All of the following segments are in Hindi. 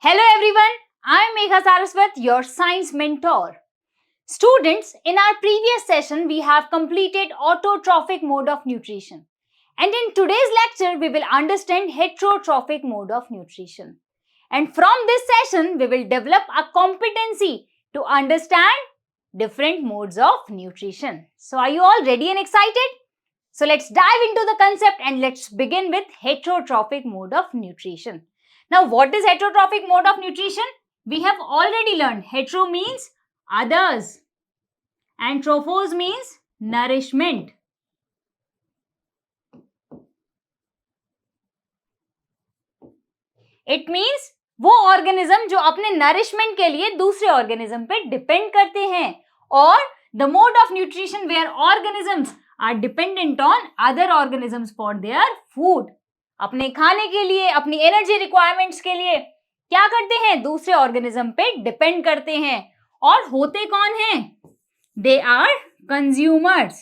Hello everyone, I am Megha Saraswat, your science mentor. Students, in our previous session, we have completed autotrophic mode of nutrition. And in today's lecture, we will understand heterotrophic mode of nutrition. And from this session, we will develop a competency to understand different modes of nutrition. So are you all ready and excited? So let's dive into the concept and let's begin with heterotrophic mode of nutrition. Now, what is heterotrophic mode of nutrition? We have already learned hetero means others and trophos means nourishment. It means वो ऑर्गेनिज्म जो अपने नरिशमेंट के लिए दूसरे ऑर्गेनिज्म पे डिपेंड करते हैं, और the mode of nutrition where organisms are dependent on other organisms for their food. अपने खाने के लिए, अपनी एनर्जी रिक्वायरमेंट्स के लिए क्या करते हैं? दूसरे ऑर्गेनिज्म पे डिपेंड करते हैं. और होते कौन हैं? They are consumers.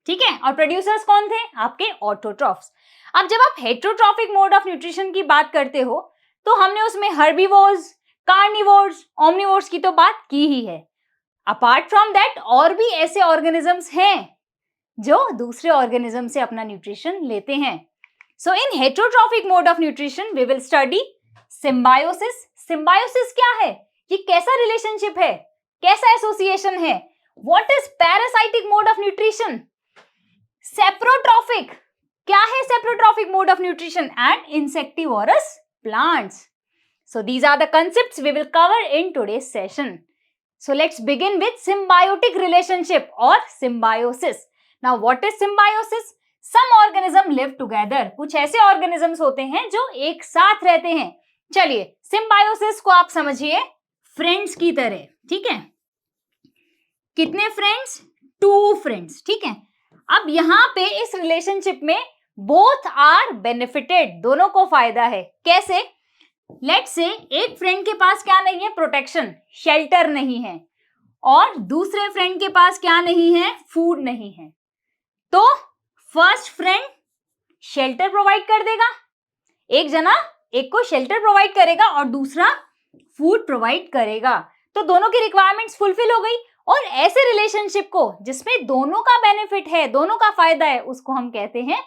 ठीक है. और प्रोड्यूसर्स कौन थे? आपके ऑटोट्रॉफ्स. अब जब आप हेटरोट्रॉफिक मोड ऑफ न्यूट्रिशन की बात करते हो तो हमने उसमें हर्बीवोर्स, कार्निवोर्स, ओमनिवोर्स की तो बात की ही है. अपार्ट फ्रॉम दैट और भी ऐसे ऑर्गेनिजम्स हैं जो दूसरे ऑर्गेनिज्म से अपना न्यूट्रिशन लेते हैं. So in heterotrophic mode of nutrition we will study symbiosis. Symbiosis क्या है? ये कैसा रिलेशनशिप है, कैसा एसोसिएशन है? What is parasitic mode of nutrition? Saprotrophic क्या है? Saprotrophic mode of nutrition and insectivorous plants. So these are the concepts we will cover in today's session. So let's begin with symbiotic relationship or symbiosis. Now what is symbiosis? Some organism live together. कुछ ऐसे organisms होते हैं जो एक साथ रहते हैं. चलिए symbiosis को आप समझिए friends की तरह. ठीक है. कितने friends? 2 friends. ठीक है. अब यहाँ पे इस रिलेशनशिप में both are benefited. दोनों को फायदा है. कैसे? लेट्स से एक फ्रेंड के पास क्या नहीं है? प्रोटेक्शन, शेल्टर नहीं है, और दूसरे फ्रेंड के पास क्या नहीं है? फूड नहीं है. तो फर्स्ट फ्रेंड शेल्टर प्रोवाइड कर देगा, एक जना एक को शेल्टर प्रोवाइड करेगा और दूसरा फूड प्रोवाइड करेगा. तो दोनों की रिक्वायरमेंट्स फुलफिल हो गई. और ऐसे रिलेशनशिप को जिसमें दोनों का बेनिफिट है, दोनों का फायदा है, उसको हम कहते हैं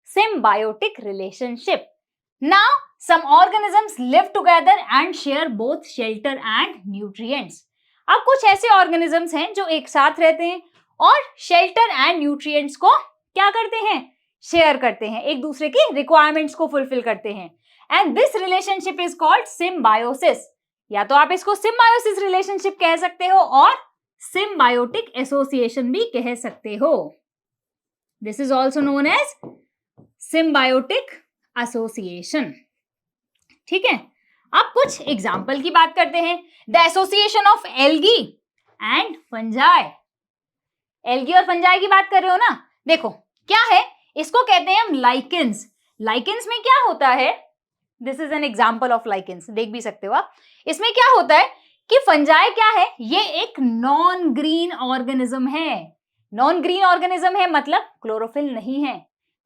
symbiotic relationship. Now, some organisms live together and share both shelter and nutrients. अब कुछ ऐसे organisms हैं जो एक साथ रहते हैं और shelter and nutrients को क्या करते हैं? शेयर करते हैं, एक दूसरे की requirements को fulfill करते हैं. And this relationship is called symbiosis. या तो आप इसको symbiosis relationship कह सकते हो और symbiotic association भी कह सकते हो. This is also known as symbiotic association. ठीक है. अब कुछ एग्जाम्पल की बात करते हैं. The association of algae and fungi. Algae और फंजाई की बात कर रहे हो ना? देखो क्या है, इसको कहते हैं हम लाइकेंस. लाइकेंस में क्या होता है? This is an example of lichens, देख भी सकते हो आप. इसमें क्या होता है कि फंजाई क्या है? ये एक नॉन ग्रीन ऑर्गेनिज्म है. नॉन ग्रीन ऑर्गेनिज्म है मतलब क्लोरोफिल नहीं है,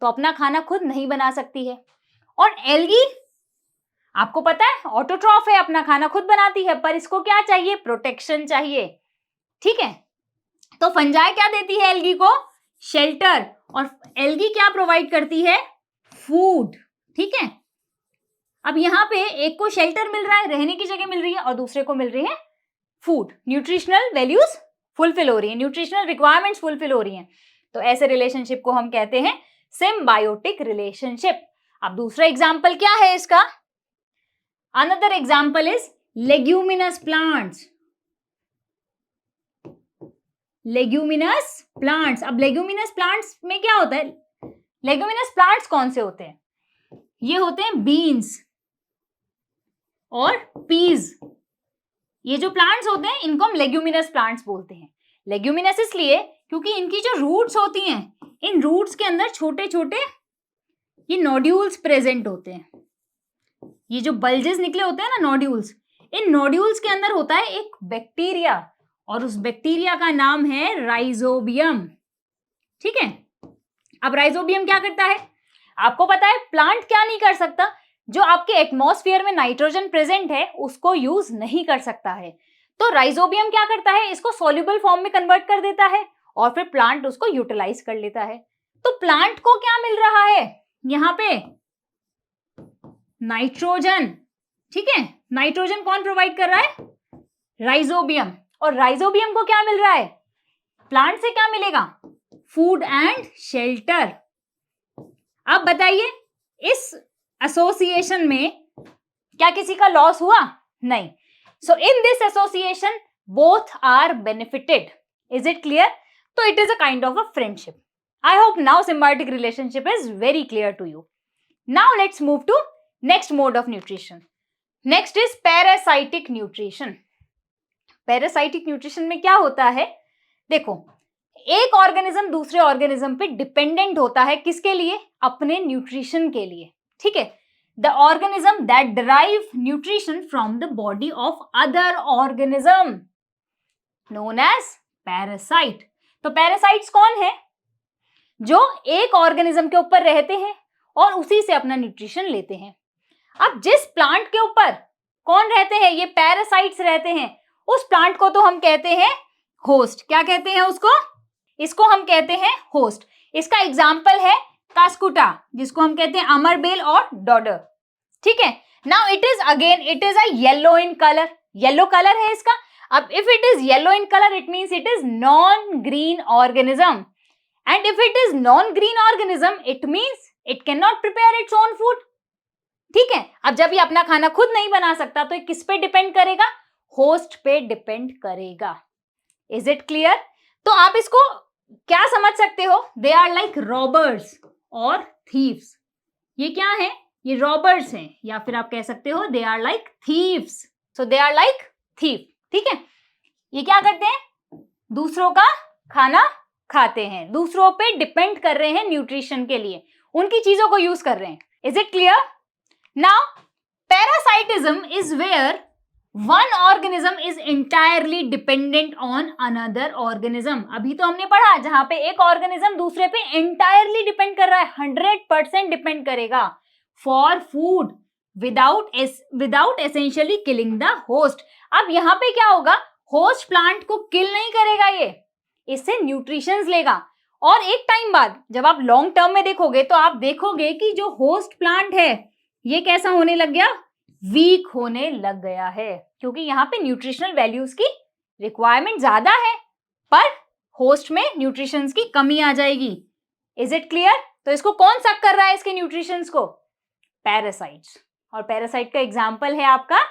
तो अपना खाना खुद नहीं बना सकती है. और एल्गी आपको पता है ऑटोट्रॉफ है, अपना खाना खुद बनाती है, पर इसको क्या चाहिए? प्रोटेक्शन चाहिए. ठीक है. तो फंजाई क्या देती है एल्गी को? शेल्टर. और एल्गी क्या प्रोवाइड करती है? फूड. ठीक है. अब यहाँ पे एक को शेल्टर मिल रहा है, रहने की जगह मिल रही है, और दूसरे को मिल रही है फूड. न्यूट्रिशनल वैल्यूज फुलफिल हो रही है, न्यूट्रिशनल रिक्वायरमेंट्स फुलफिल हो रही हैं. तो ऐसे रिलेशनशिप को हम कहते हैं सिम्बायोटिक रिलेशनशिप. अब दूसरा एग्जाम्पल क्या है इसका? Another example is leguminous plants. Leguminous plants. अब लेग्यूमिनस प्लांट्स में क्या होता है? लेग्यूमिनस प्लांट्स कौन से होते हैं? ये होते हैं बीन्स और पीज. ये जो प्लांट्स होते हैं इनको हम लेग्यूमिनस प्लांट्स बोलते हैं. लेग्यूमिनस इसलिए क्योंकि इनकी जो रूट्स होती हैं, इन रूट्स के अंदर छोटे छोटे ये नोड्यूल्स प्रेजेंट होते हैं. ये जो बल्जेस निकले होते हैं ना, नोड्यूल्स, इन नोड्यूल्स के अंदर होता है एक बैक्टीरिया, और उस बैक्टीरिया का नाम है राइजोबियम. ठीक है. अब राइजोबियम क्या करता है? आपको पता है प्लांट क्या नहीं कर सकता? जो आपके एटमॉस्फेयर में नाइट्रोजन प्रेजेंट है उसको यूज नहीं कर सकता है। तो राइजोबियम क्या करता है, इसको सॉल्युबल फॉर्म में कन्वर्ट कर देता है और फिर प्लांट उसको यूटिलाइज कर लेता है। तो प्लांट को क्या मिल रहा है यहाँ पे, नाइट्रोजन। ठीक है, नाइट्रोजन कौन प्रोवाइड कर रहा है, राइजोबियम। और राइजोबियम को क्या मिल रहा है, प्लांट से क्या मिलेगा, फूड एंड शेल्टर। अब बताइए इस एसोसिएशन में क्या किसी का लॉस हुआ, नहीं। So in this association both are benefited. Is it clear? तो it is a kind of a friendship. I hope now symbiotic relationship is very clear to you. Now let's move to next mode of nutrition. Next is parasitic nutrition. Parasitic nutrition में क्या होता है, देखो एक ऑर्गेनिज्म दूसरे ऑर्गेनिज्म पे डिपेंडेंट होता है, किसके लिए, अपने न्यूट्रिशन के लिए। ठीक है, the organism that derive nutrition from the body of other organism known as parasite. तो पैरासाइट्स कौन है, जो एक ऑर्गेनिज्म के ऊपर रहते हैं और उसी से अपना न्यूट्रिशन लेते हैं। अब जिस प्लांट के ऊपर कौन रहते हैं, ये पैरासाइट्स रहते हैं, उस प्लांट को तो हम कहते हैं होस्ट। क्या कहते हैं उसको, इसको हम कहते हैं होस्ट। इसका एग्जाम्पल है कास्कुटा, जिसको हम कहते हैं अमरबेल और डॉडर। ठीक है, now it is again it is a yellow in colour, yellow colour है इसका। अब if it is yellow in colour it means it is non green organism, and if it is non-green organism it means it cannot prepare its own food. ठीक है, अब जब ये अपना खाना खुद नहीं बना सकता तो ये किस पे डिपेंड करेगा, होस्ट पे डिपेंड करेगा। Is it clear? तो आप इसको क्या समझ सकते हो, दे आर लाइक रॉबर्स और थीव्स। ये क्या है, ये रॉबर्स हैं, या फिर आप कह सकते हो they are like thieves. So they are like thief. ठीक है, ये क्या करते हैं, दूसरों का खाना खाते हैं, दूसरों पे डिपेंड कर रहे हैं न्यूट्रिशन के लिए, उनकी चीजों को यूज कर रहे हैं। Is it clear? Now parasitism is where one organism is entirely dependent on another organism. अभी तो हमने पढ़ा जहां पे एक ऑर्गेनिज्म दूसरे पे एंटायरली डिपेंड कर रहा है, 100% डिपेंड करेगा for food without essentially killing the host. अब यहां पे क्या होगा, होस्ट प्लांट को किल नहीं करेगा, ये इससे न्यूट्रिशंस लेगा। और एक टाइम बाद जब आप लॉन्ग टर्म में देखोगे तो आप देखोगे कि जो होस्ट प्लांट है ये कैसा होने लग गया, वीक होने लग गया है, क्योंकि यहाँ पे न्यूट्रिशनल वैल्यूज की रिक्वायरमेंट ज्यादा है पर होस्ट में न्यूट्रिशंस की कमी आ जाएगी। Is it clear? तो इसको कौन सक कर रहा है, इसके न्यूट्रिशंस को, पैरासाइट्स। और पैरासाइट का एग्जाम्पल है आपका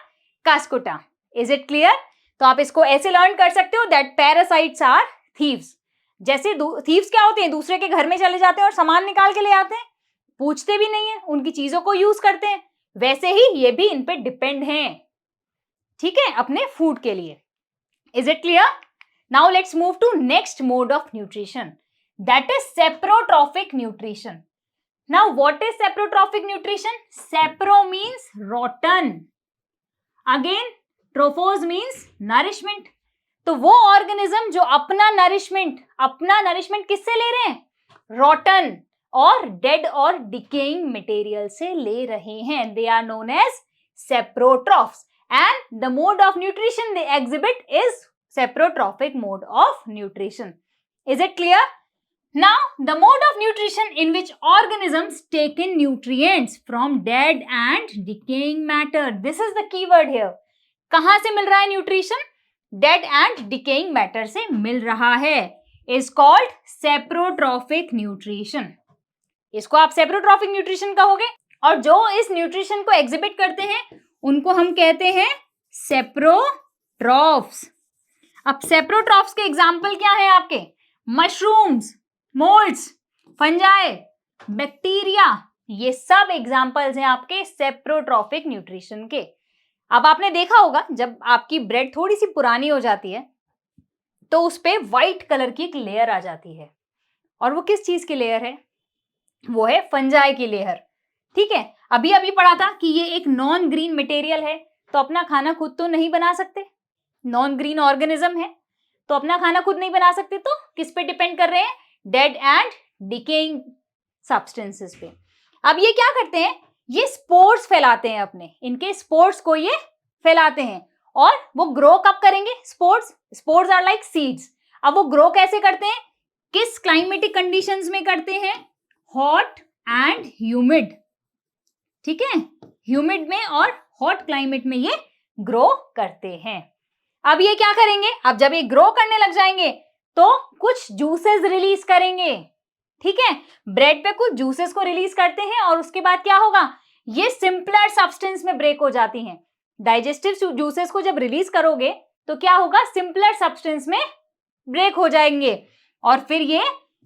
कास्कुटा। Is it clear? तो आप इसको ऐसे लर्न कर सकते हो दैट पैरासाइट्स आर थीव्स। जैसे थीव्स क्या होते हैं, दूसरे के घर में चले जाते हैं और सामान निकाल के ले आते हैं, पूछते भी नहीं है, उनकी चीजों को यूज करते हैं, वैसे ही ये भी इन पे डिपेंड हैं, ठीक है, अपने फूड के लिए। Is it clear? Now let's move to next mode of nutrition, that is saprotrophic nutrition. Now what is saprotrophic nutrition? Sapro means rotten, again trophos means nourishment. तो वो ऑर्गेनिज्म जो अपना नरिशमेंट किससे ले रहे हैं, रॉटन और डेड और डिकेइंग मटेरियल से ले रहे हैं, they are known as saprotrophs and the mode of nutrition they exhibit is saprotrophic mode of nutrition. Is it clear? Now the mode of nutrition in which organisms take in nutrients from dead and decaying matter. This is the keyword here. कहां से मिल रहा है nutrition, dead and decaying matter से मिल रहा है, इज कॉल्ड सेप्रोट्रॉफिक न्यूट्रिशन। इसको आप सेप्रोट्रॉफिक न्यूट्रिशन कहोगे, और जो इस न्यूट्रिशन को एग्जिबिट करते हैं उनको हम कहते हैं सेप्रोट्रॉफ्स। अब सेप्रोट्रॉफ्स के एग्जाम्पल क्या है आपके, मशरूम्स, मोल्ड्स, फंजाई, बैक्टीरिया, ये सब एग्जाम्पल्स हैं आपके सेप्रोट्रॉफिक न्यूट्रिशन के। अब आपने देखा होगा जब आपकी ब्रेड थोड़ी सी पुरानी हो जाती है तो उस पे व्हाइट कलर की एक लेयर आ जाती है, और वो किस चीज की लेयर है, वो है फंजाई की लेयर। ठीक है, अभी अभी पढ़ा था कि ये एक नॉन ग्रीन मटेरियल है, तो अपना खाना खुद तो नहीं बना सकते, नॉन ग्रीन ऑर्गेनिज्म है तो अपना खाना खुद नहीं बना सकते, तो किस पे डिपेंड कर रहे हैं, डेड एंड डिकेइंग सब्सटेंसेस पे। अब ये क्या करते हैं, ये स्पोर्स फैलाते हैं अपने, इनके स्पोर्स को ये फैलाते हैं और वो ग्रो कब करेंगे? Spores are like seeds. अब वो ग्रो कैसे करते हैं? किस क्लाइमेटिक कंडीशंस में करते हैं? हॉट एंड ह्यूमिड, ठीक है, ह्यूमिड में और हॉट क्लाइमेट में ये ग्रो करते हैं। अब ये क्या करेंगे? अब जब ये ग्रो करने लग जाएंगे तो कुछ जूसेस रिलीज करेंगे, ठीक है, ब्रेड पे कुछ जूसेस को रिलीज करते हैं और उसके बाद क्या होगा? ये सिंपलर सब्सटेंस में ब्रेक हो जाती हैं। डाइजेस्टिव जूसेस को जब रिलीज करोगे तो क्या होगा? सिंपलर सब्सटेंस में ब्रेक हो जाएंगे और फिर ये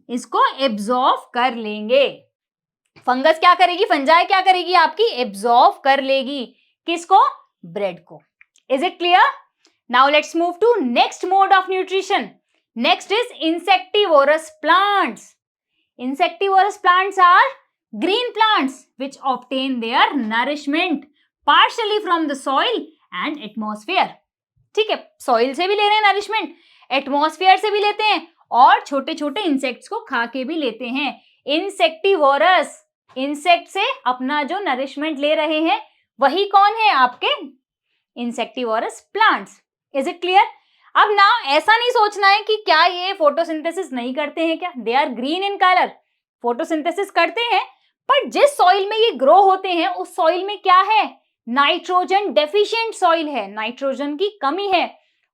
इसको एब्जॉर्ब कर लेंगे। फंगस क्या करेगी? फंजाई क्या करेगी? आपकी एब्जॉर्ब कर लेगी। किसको? ब्रेड को। Is it clear? Now let's move to next mode of nutrition. Next is insectivorous plants. Insectivorous plants are green plants which obtain their nourishment partially from the soil and atmosphere. ठीक है, सॉइल से भी ले रहे हैं नरिशमेंट, एटमॉस्फेयर से भी लेते हैं और छोटे छोटे इंसेक्ट्स को खा के भी लेते हैं. इंसेक्टिवोरस, इंसेक्ट से अपना जो नरिशमेंट ले रहे हैं वही कौन है? आपके insectivorous plants. Is it clear? अब ना ऐसा नहीं सोचना है कि क्या ये फोटोसिंथेसिस नहीं करते हैं क्या? They are green in colour, photosynthesis करते हैं, पर जिस सॉइल में ये ग्रो होते हैं उस सॉइल में क्या है? नाइट्रोजन डेफिशिएंट सॉइल है, नाइट्रोजन की कमी है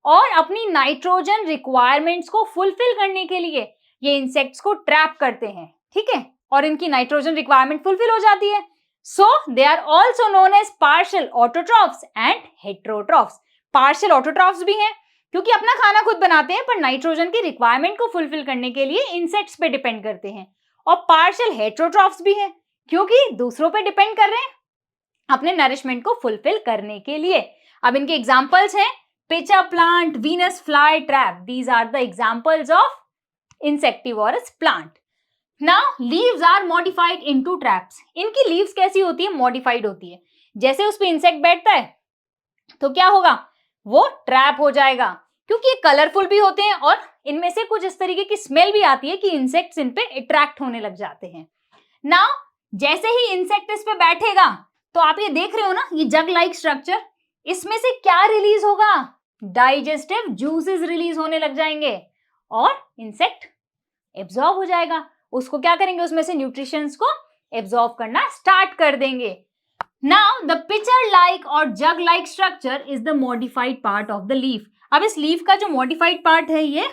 और अपनी नाइट्रोजन रिक्वायरमेंट्स को फुलफिल करने के लिए ये इंसेक्ट्स को ट्रैप करते हैं, ठीक है, और इनकी नाइट्रोजन रिक्वायरमेंट फुलफिल हो जाती है. So they are also known as partial autotrophs and heterotrophs. Partial autotrophs भी हैं क्योंकि अपना खाना खुद बनाते हैं पर नाइट्रोजन की रिक्वायरमेंट को फुलफिल करने के लिए इंसेक्ट्स पे डिपेंड करते हैं, और पार्शियल हेटेरोट्रॉफ्स भी हैं क्योंकि दूसरों पे डिपेंड कर रहे हैं अपने नरिशमेंट को फुलफिल करने के लिए. अब इनके एग्जांपल्स हैं pitcher plant, Venus fly trap. These are the examples of insectivorous plant. Now leaves are modified into traps. इनकी लीव्स कैसी होती है? मॉडिफाइड होती है. जैसे उस पे इंसेक्ट बैठता है तो क्या होगा? वो ट्रैप हो जाएगा क्योंकि ये कलरफुल भी होते हैं और इनमें से कुछ इस तरीके की स्मेल भी आती है कि इंसेक्ट्स इन पे अट्रैक्ट होने लग जाते हैं. नाउ जैसे ही इंसेक्ट इस पे बैठेगा तो आप ये देख रहे हो ना, ये जग लाइक स्ट्रक्चर, इसमें से क्या रिलीज होगा? डाइजेस्टिव जूसेस रिलीज होने लग जाएंगे और इंसेक्ट एब्जॉर्ब हो जाएगा. उसको क्या करेंगे? उसमें से न्यूट्रिशंस को एब्जॉर्ब करना स्टार्ट कर देंगे. Now the pitcher-like और jug-like structure is the modified part of the leaf. अब इस लीफ का जो modified part है ये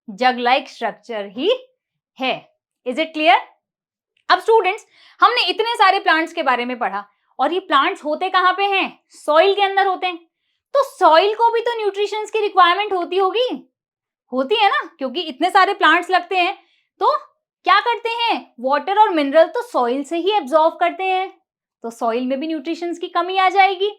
jug-like structure ही है. Is it clear? अब स्टूडेंट्स, हमने इतने सारे प्लांट्स के बारे में पढ़ा और ये प्लांट्स होते कहाँ पे हैं? सॉइल के अंदर होते हैं. तो सॉइल को भी तो न्यूट्रिशंस की रिक्वायरमेंट होती होगी, होती है ना, क्योंकि इतने सारे प्लांट्स लगते हैं. तो क्या करते हैं? वाटर और मिनरल तो सॉइल से ही एब्जॉर्ब करते हैं, तो सॉइल में भी न्यूट्रिशंस की कमी आ जाएगी.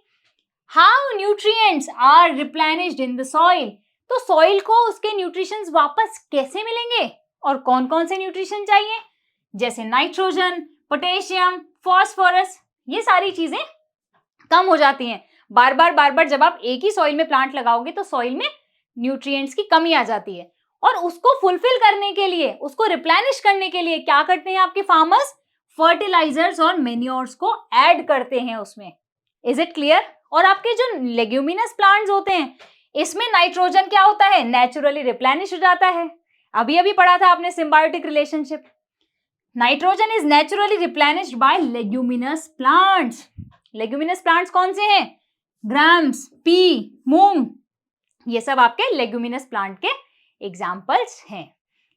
How nutrients are replenished in the soil. तो सॉइल को उसके न्यूट्रिशंस वापस कैसे मिलेंगे और कौन कौन से न्यूट्रिशन चाहिए? जैसे नाइट्रोजन, पोटेशियम, फास्फोरस, ये सारी चीजें कम हो जाती हैं. बार बार जब आप एक ही सॉइल में प्लांट लगाओगे तो सॉइल में न्यूट्रिएंट्स की कमी आ जाती है और उसको फुलफिल करने के लिए, उसको रिप्लेनिश करने के लिए क्या करते हैं आपके फार्मर्स? फर्टिलाइजर्स और मेन्योर्स को ऐड करते हैं उसमें. Is it clear? और आपके जो लेग्यूमिनस प्लांट्स होते हैं इसमें नाइट्रोजन क्या होता है? नेचुरली रिप्लेनिश हो जाता है. अभी पढ़ा था आपने symbiotic relationship. Nitrogen is naturally replenished by leguminous plants. Leguminous plants कौन से हैं? ग्राम्स, पी, मूंग, ये सब आपके लेग्यूमिनस प्लांट के एग्जाम्पल्स हैं.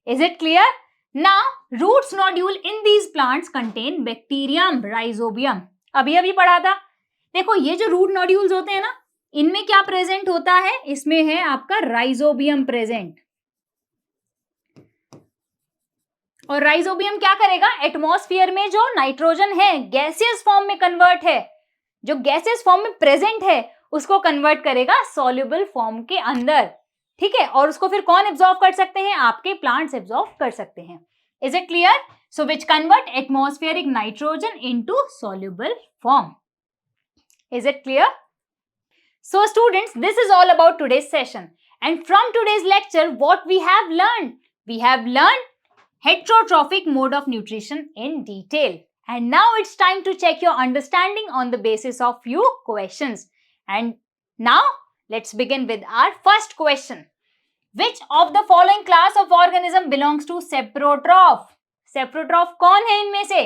Is it clear? Now, roots nodule in these plants contain bacterium, rhizobium. अभी पढ़ा था. देखो ये जो रूट नोड्यूल्स होते हैं ना, इनमें क्या प्रेजेंट होता है? इसमें है आपका राइजोबियम प्रेजेंट. और राइजोबियम क्या करेगा? एटमॉस्फेयर में जो नाइट्रोजन है गैसियस फॉर्म में कन्वर्ट है, जो गैसियस फॉर्म में प्रेजेंट है उसको कन्वर्ट करेगा सॉल्युबल फॉर्म के अंदर, ठीक है, और उसको फिर कौन एब्जॉर्ब कर सकते हैं? आपके प्लांट्स एब्जॉर्ब कर सकते हैं. Is it clear? So which convert atmospheric nitrogen into soluble form. Is it clear? So students, this is all about today's session and from today's lecture what we have learned heterotrophic mode of nutrition in detail And now it's time to check your understanding on the basis of few questions. And now let's begin with our first question. Which of the following class of organism belongs to saprotroph? Saprotroph कौन है इनमें से?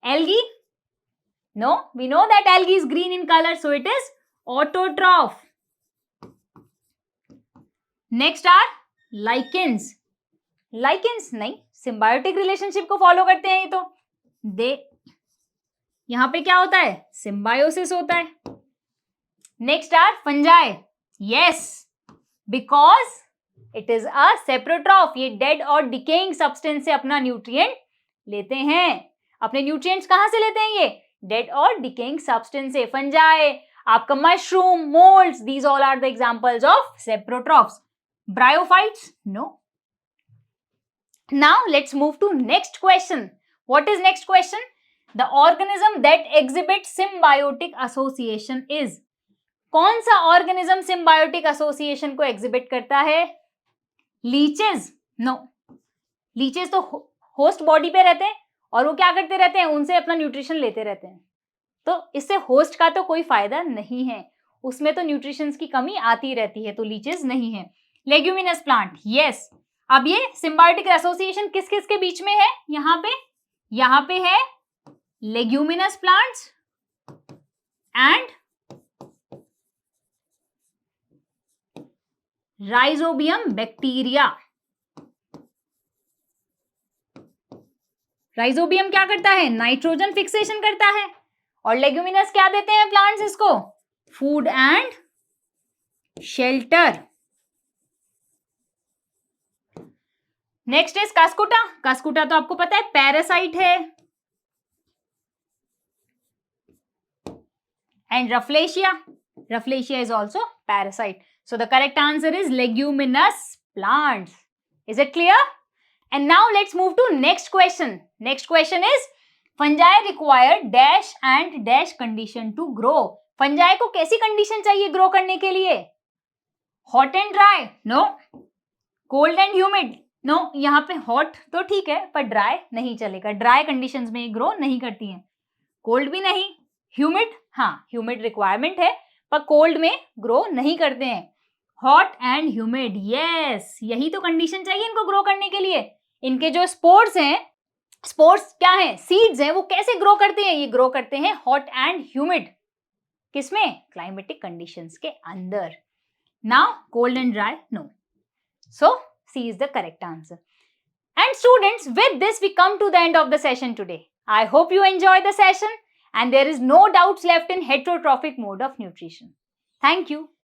Algae? No, we know that algae is green in color, so it is autotroph. Next are lichens. Lichens नहीं, symbiotic relationship को follow करते हैं ये तो. यहाँ पे क्या होता है? Symbiosis होता है. Next are fungi. Yes, because it is a saprotroph. ये dead और decaying substance से अपना nutrient लेते हैं. अपने nutrients कहाँ से लेते हैं ये? Dead और decaying substance से. Fungi, आपका mushroom, molds, these all are the examples of saprotrophs. Bryophytes? No. Now let's move to next question. What is next question? The organism that exhibits symbiotic association is. कौन सा ऑर्गेनिज्म सिम्बायोटिक एसोसिएशन को एग्जिबिट करता है? लीचेस? नो, लीचेस तो होस्ट बॉडी पे रहते हैं और वो क्या करते रहते हैं? उनसे अपना न्यूट्रिशन लेते रहते हैं. तो इससे होस्ट का तो कोई फायदा नहीं है, उसमें तो न्यूट्रिशंस की कमी आती रहती है, तो लीचेस नहीं है. Leguminous plant, yes. अब ये सिम्बायोटिक एसोसिएशन किस किस के बीच में है? यहाँ पे है leguminous plants and rhizobium bacteria. Rhizobium क्या करता है? नाइट्रोजन फिक्सेशन करता है. और लेग्यूमिनस क्या देते हैं प्लांट्स इसको? Food and shelter. Next is cuscuta. Cuscuta तो आपको पता है पैरासाइट है. And rafflesia. Rafflesia is also parasite. So the correct answer is leguminous plants. Is it clear? And now let's move to next question. Next question is fungi require dash and dash condition to grow. Fungi को कैसी condition चाहिए grow करने के लिए? Hot and dry? No. Cold and humid? No. यहाँ पे hot तो ठीक है पर dry नहीं चलेगा. Dry conditions में grow नहीं करती हैं. Cold भी नहीं. Humid? हाँ, humid requirement है पर cold में grow नहीं करते हैं. हॉट एंड ह्यूमिड, यस, यही तो कंडीशन चाहिए इनको ग्रो करने के लिए. इनके जो स्पोर्स हैं, स्पोर्स क्या हैं? सीड्स हैं. वो कैसे ग्रो करते हैं? ये ग्रो करते हैं हॉट एंड ह्यूमिड. किसमें? क्लाइमेटिक कंडीशंस के अंदर. Now cold and dry, no. So C is the correct answer. And students, with this we come to the end of the session today. I hope you enjoy the session and there is no doubts left in heterotrophic mode of nutrition. Thank you.